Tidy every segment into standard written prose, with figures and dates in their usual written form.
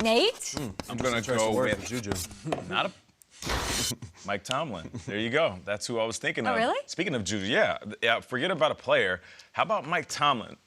Nate? I'm going to go with Juju. not a Mike Tomlin. There you go. That's who I was thinking of. Oh, really? Speaking of Juju, yeah. Forget about a player. How about Mike Tomlin?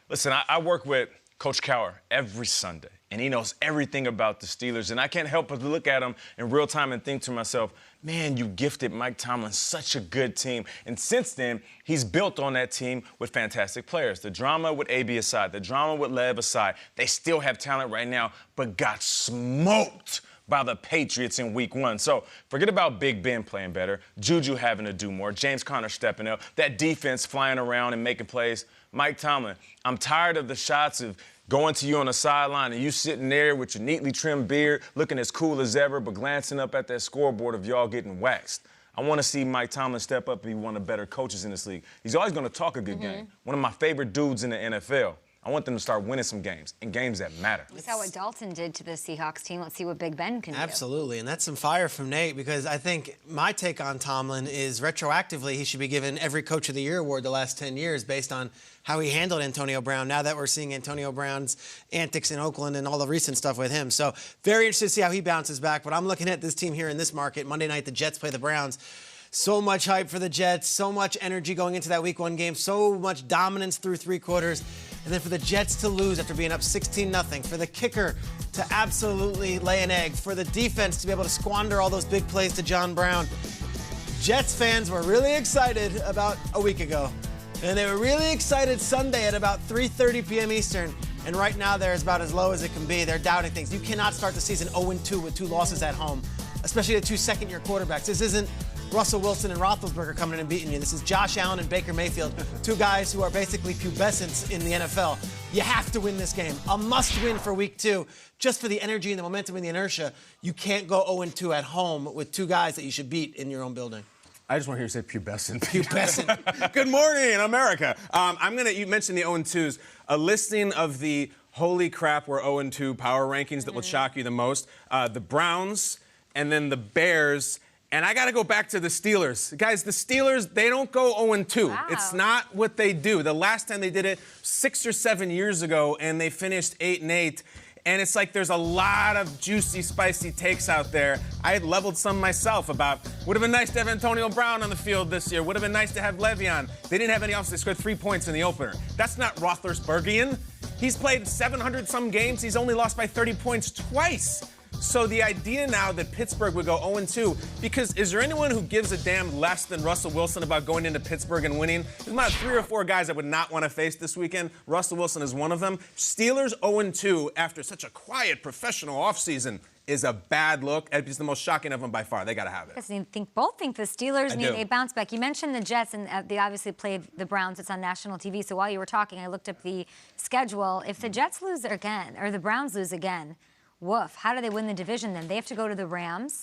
Listen, I work with Coach Cowher every Sunday, and he knows everything about the Steelers, and I can't help but look at him in real time and think to myself, man, you gifted Mike Tomlin such a good team. And since then, he's built on that team with fantastic players. The drama with AB aside, the drama with Lev aside, they still have talent right now, but got smoked by the Patriots in week 1. So forget about Big Ben playing better, Juju having to do more, James Conner stepping up, that defense flying around and making plays. Mike Tomlin, I'm tired of the shots of going to you on the sideline and you sitting there with your neatly trimmed beard, looking as cool as ever, but glancing up at that scoreboard of y'all getting waxed. I want to see Mike Tomlin step up and be one of the better coaches in this league. He's always going to talk a good game. One of my favorite dudes in the NFL. I want them to start winning some games, and games that matter. We saw what Dalton did to the Seahawks team. Let's see what Big Ben can do. Absolutely, and that's some fire from Nate, because I think my take on Tomlin is retroactively he should be given every Coach of the Year award the last 10 years based on how he handled Antonio Brown, now that we're seeing Antonio Brown's antics in Oakland and all the recent stuff with him. So very interested to see how he bounces back, but I'm looking at this team here in this market. Monday night, the Jets play the Browns. So much hype for the Jets, so much energy going into that Week 1 game, so much dominance through 3 quarters. And then for the Jets to lose after being up 16-0, for the kicker to absolutely lay an egg, for the defense to be able to squander all those big plays to John Brown. Jets fans were really excited about a week ago. And they were really excited Sunday at about 3:30 p.m. Eastern. And right now they're about as low as it can be. They're doubting things. You cannot start the season 0-2 with 2 losses at home, especially the 2 second-year quarterbacks. This isn't Russell Wilson and Roethlisberger coming in and beating you. This is Josh Allen and Baker Mayfield, 2 guys who are basically pubescents in the NFL. You have to win this game. A must-win for Week 2, just for the energy and the momentum and the inertia. You can't go 0-2 at home with 2 guys that you should beat in your own building. I just want to hear you say pubescent. Pubescent. Good morning, America. You mentioned the 0-2s. A listing of the holy crap, we're 0-2 power rankings that will shock you the most. The Browns and then the Bears. And I got to go back to the Steelers. Guys, the Steelers, they don't go 0-2. Wow. It's not what they do. The last time they did it 6 or 7 years ago, and they finished 8-8. And it's like there's a lot of juicy, spicy takes out there. I had leveled some myself about, would have been nice to have Antonio Brown on the field this year. Would have been nice to have Le'Veon. They didn't have any offense. They scored 3 points in the opener. That's not Roethlisbergian. He's played 700-some games. He's only lost by 30 points twice. So the idea now that Pittsburgh would go 0-2, because is there anyone who gives a damn less than Russell Wilson about going into Pittsburgh and winning? There's about 3 or 4 guys I would not want to face this weekend. Russell Wilson is one of them. Steelers 0-2 after such a quiet professional offseason is a bad look. It's the most shocking of them by far. They got to have it. I both think the Steelers need do. a bounce back. You mentioned the Jets, and they obviously played the Browns. It's on national TV. So while you were talking, I looked up the schedule. If the Jets lose again, or the Browns lose again, woof. How do they win the division then? They have to go to the Rams,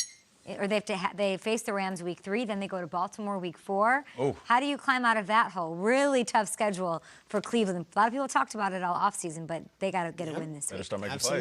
or they face the Rams week 3, then they go to Baltimore week 4. Oh. How do you climb out of that hole? Really tough schedule for Cleveland. A lot of people talked about it all offseason, but they got to get a win this week. Better start making plays. Absolutely.